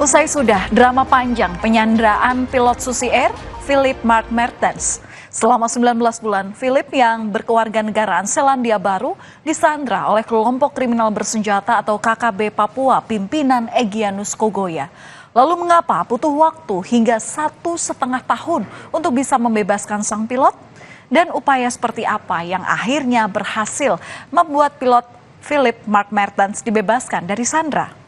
Usai sudah drama panjang penyanderaan pilot Susi Air, Philip Mark Mertens. Selama 19 bulan, Philip yang berkewarganegaraan Selandia Baru disandra oleh kelompok kriminal bersenjata atau KKB Papua pimpinan Egyanus Kogoya. Lalu mengapa butuh waktu hingga 1,5 tahun untuk bisa membebaskan sang pilot? Dan upaya seperti apa yang akhirnya berhasil membuat pilot Philip Mark Mertens dibebaskan dari sandra?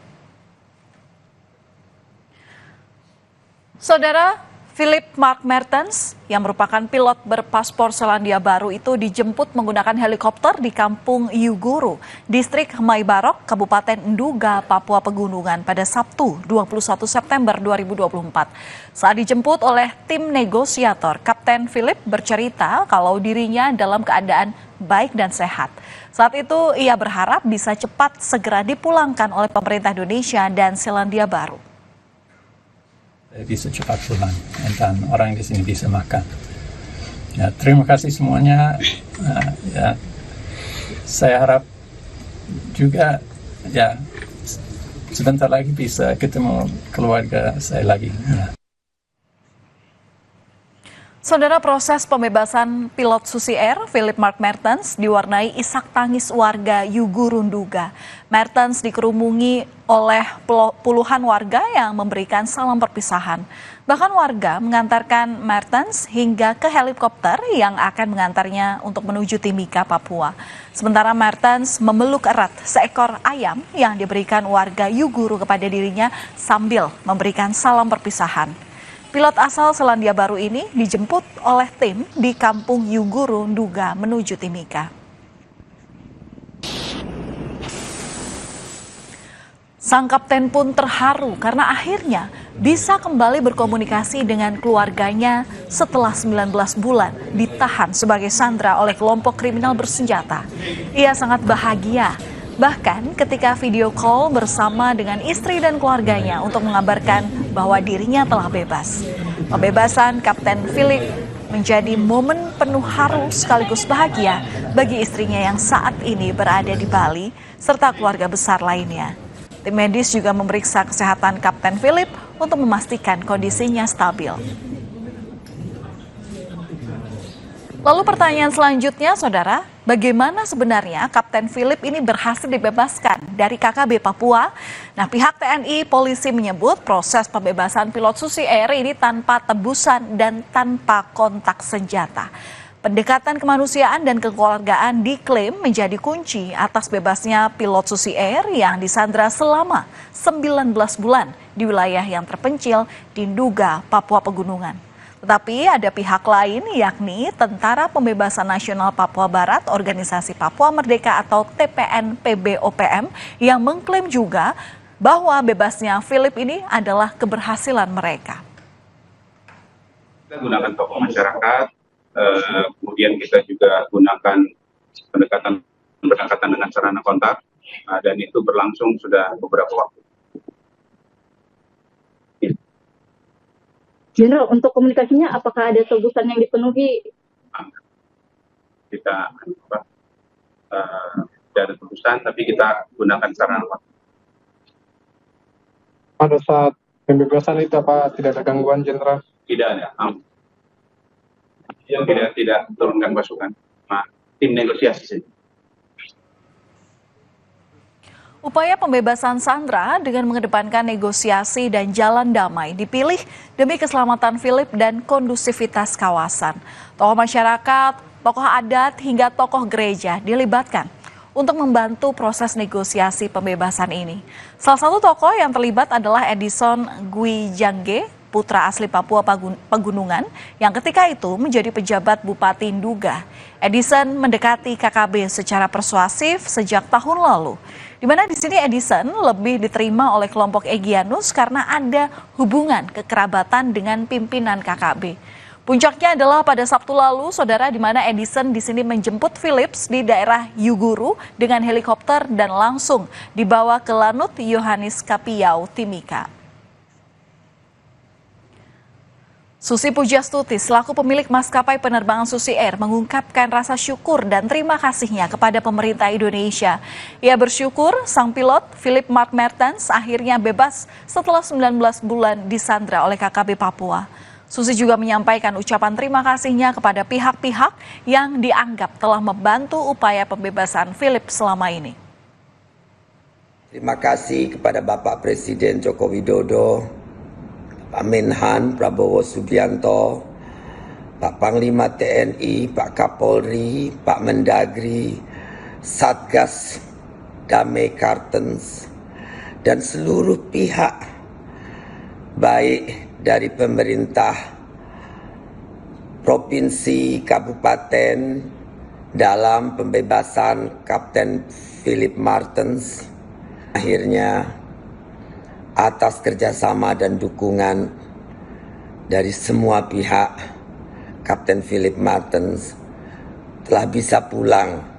Saudara, Philip Mark Mertens yang merupakan pilot berpaspor Selandia Baru itu dijemput menggunakan helikopter di Kampung Yuguru, Distrik Maibarok, Kabupaten Nduga, Papua Pegunungan pada Sabtu 21 September 2024. Saat dijemput oleh tim negosiator, Kapten Philip bercerita kalau dirinya dalam keadaan baik dan sehat. Saat itu ia berharap bisa cepat segera dipulangkan oleh pemerintah Indonesia dan Selandia Baru. Bisa cepat pulang dan orang di sini bisa makan. Ya, terima kasih semuanya. Ya, saya harap juga ya sebentar lagi bisa ketemu keluarga saya lagi. Ya. Saudara, proses pembebasan pilot Susi Air, Philip Mark Mertens, diwarnai isak tangis warga Yuguru Nduga. Mertens dikerumungi oleh puluhan warga yang memberikan salam perpisahan. Bahkan warga mengantarkan Mertens hingga ke helikopter yang akan mengantarnya untuk menuju Timika, Papua. Sementara Mertens memeluk erat seekor ayam yang diberikan warga Yuguru kepada dirinya sambil memberikan salam perpisahan. Pilot asal Selandia Baru ini dijemput oleh tim di Kampung Yuguru Nduga menuju Timika. Sang kapten pun terharu karena akhirnya bisa kembali berkomunikasi dengan keluarganya setelah 19 bulan ditahan sebagai sandera oleh kelompok kriminal bersenjata. Ia sangat bahagia. Bahkan ketika video call bersama dengan istri dan keluarganya untuk mengabarkan bahwa dirinya telah bebas. Pembebasan Kapten Philip menjadi momen penuh haru sekaligus bahagia bagi istrinya yang saat ini berada di Bali serta keluarga besar lainnya. Tim medis juga memeriksa kesehatan Kapten Philip untuk memastikan kondisinya stabil. Lalu pertanyaan selanjutnya, saudara, bagaimana sebenarnya Kapten Philip ini berhasil dibebaskan dari KKB Papua? Nah, pihak TNI Polisi menyebut proses pembebasan pilot Susi Air ini tanpa tebusan dan tanpa kontak senjata. Pendekatan kemanusiaan dan kekeluargaan diklaim menjadi kunci atas bebasnya pilot Susi Air yang disandra selama 19 bulan di wilayah yang terpencil di Nduga, Papua Pegunungan. Tetapi ada pihak lain yakni Tentara Pembebasan Nasional Papua Barat, Organisasi Papua Merdeka atau TPN-PB-OPM yang mengklaim juga bahwa bebasnya Philip ini adalah keberhasilan mereka. Kita gunakan tokoh masyarakat, kemudian kita juga gunakan pendekatan dengan sarana kontak, dan itu berlangsung sudah beberapa waktu. Jenderal, untuk komunikasinya apakah ada tebusan yang dipenuhi? Kita tidak ada tebusan, tapi kita gunakan sarana kontak. Pada saat pembebasan itu apa tidak ada gangguan, Jenderal? Tidak ada. Tidak turunkan pasukan. Tim negosiasi saja. Upaya pembebasan sandera dengan mengedepankan negosiasi dan jalan damai dipilih demi keselamatan Philip dan kondusivitas kawasan. Tokoh masyarakat, tokoh adat hingga tokoh gereja dilibatkan untuk membantu proses negosiasi pembebasan ini. Salah satu tokoh yang terlibat adalah Edison Gwijangge, putra asli Papua Pegunungan yang ketika itu menjadi pejabat Bupati Nduga. Edison mendekati KKB secara persuasif sejak tahun lalu, di mana di sini Edison lebih diterima oleh kelompok Egyanus karena ada hubungan kekerabatan dengan pimpinan KKB. Puncaknya adalah pada Sabtu lalu, saudara, di mana Edison di sini menjemput Philips di daerah Yuguru dengan helikopter dan langsung dibawa ke Lanut Yohanis Kapiau, Timika. Susi Pujastuti selaku pemilik maskapai penerbangan Susi Air mengungkapkan rasa syukur dan terima kasihnya kepada pemerintah Indonesia. Ia bersyukur sang pilot Philip Mark Mertens akhirnya bebas setelah 19 bulan disandra oleh KKB Papua. Susi juga menyampaikan ucapan terima kasihnya kepada pihak-pihak yang dianggap telah membantu upaya pembebasan Philip selama ini. Terima kasih kepada Bapak Presiden Joko Widodo, Pak Menhan Prabowo Subianto, Pak Panglima TNI, Pak Kapolri, Pak Mendagri, Satgas Damai Kartens, dan seluruh pihak baik dari pemerintah provinsi, kabupaten dalam pembebasan Kapten Philip Martens. Akhirnya atas kerjasama dan dukungan dari semua pihak, Kapten Philip Martens telah bisa pulang.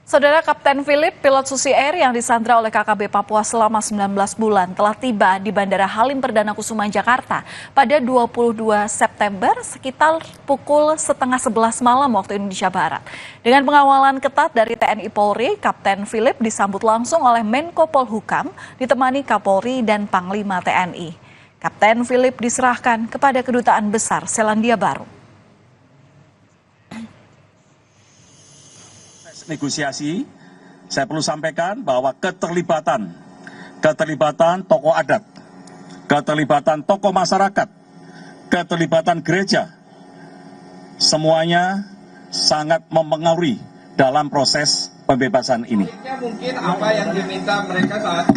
Saudara, Kapten Philip, pilot Susi Air yang disandra oleh KKB Papua selama 19 bulan telah tiba di Bandara Halim Perdana Kusuma, Jakarta pada 22 September sekitar pukul 10:30 malam waktu Indonesia Barat. Dengan pengawalan ketat dari TNI Polri, Kapten Philip disambut langsung oleh Menko Polhukam ditemani Kapolri dan Panglima TNI. Kapten Philip diserahkan kepada Kedutaan Besar Selandia Baru. Negosiasi, saya perlu sampaikan bahwa keterlibatan tokoh adat, keterlibatan tokoh masyarakat, keterlibatan gereja, semuanya sangat mempengaruhi dalam proses pembebasan ini. Mungkin apa yang diminta mereka saat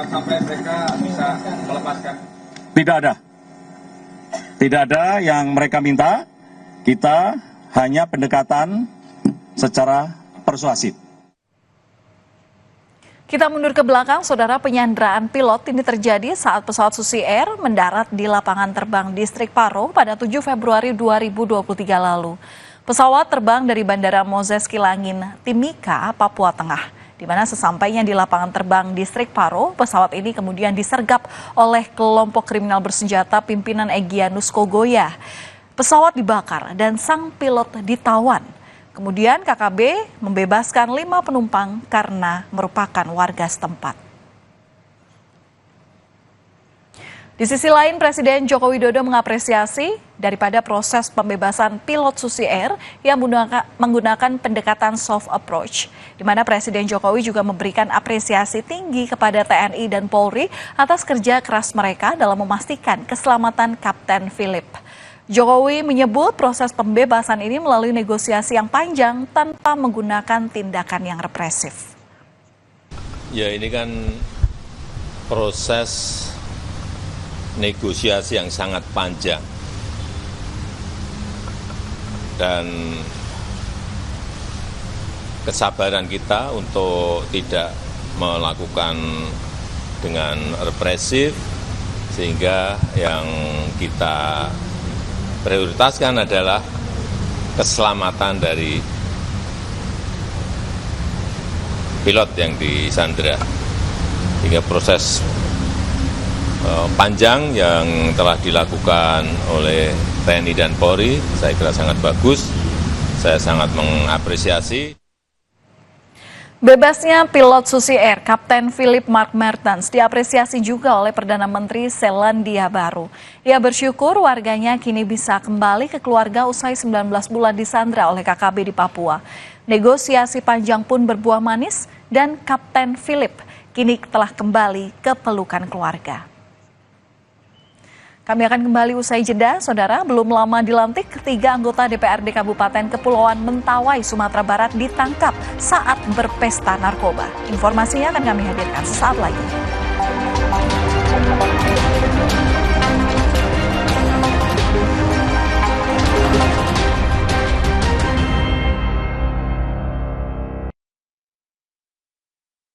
sampai mereka bisa melepaskan? Tidak ada yang mereka minta, kita hanya pendekatan secara persuasif. Kita mundur ke belakang, saudara. Penyanderaan pilot ini terjadi saat pesawat Susi Air mendarat di lapangan terbang Distrik Paro pada 7 Februari 2023 lalu. Pesawat terbang dari Bandara Moses Kilangin, Timika, Papua Tengah. Di mana sesampainya di lapangan terbang Distrik Paro, pesawat ini kemudian disergap oleh kelompok kriminal bersenjata pimpinan Egyanus Kogoya. Pesawat dibakar dan sang pilot ditawan. Kemudian KKB membebaskan 5 penumpang karena merupakan warga setempat. Di sisi lain, Presiden Joko Widodo mengapresiasi daripada proses pembebasan pilot Susi Air yang menggunakan pendekatan soft approach, di mana Presiden Jokowi juga memberikan apresiasi tinggi kepada TNI dan Polri atas kerja keras mereka dalam memastikan keselamatan Kapten Philip. Jokowi menyebut proses pembebasan ini melalui negosiasi yang panjang tanpa menggunakan tindakan yang represif. Ya, ini kan proses negosiasi yang sangat panjang dan kesabaran kita untuk tidak melakukan dengan represif, sehingga yang kita prioritaskan adalah keselamatan dari pilot yang disandra. Hingga proses panjang yang telah dilakukan oleh TNI dan Polri, saya kira sangat bagus. Saya sangat mengapresiasi. Bebasnya pilot Susi Air, Kapten Philip Mark Mertens, diapresiasi juga oleh Perdana Menteri Selandia Baru. Ia bersyukur warganya kini bisa kembali ke keluarga usai 19 bulan disandra oleh KKB di Papua. Negosiasi panjang pun berbuah manis dan Kapten Philip kini telah kembali ke pelukan keluarga. Kami akan kembali usai jeda, saudara. Belum lama dilantik, 3 anggota DPRD Kabupaten Kepulauan Mentawai, Sumatera Barat ditangkap saat berpesta narkoba. Informasinya akan kami hadirkan sesaat lagi.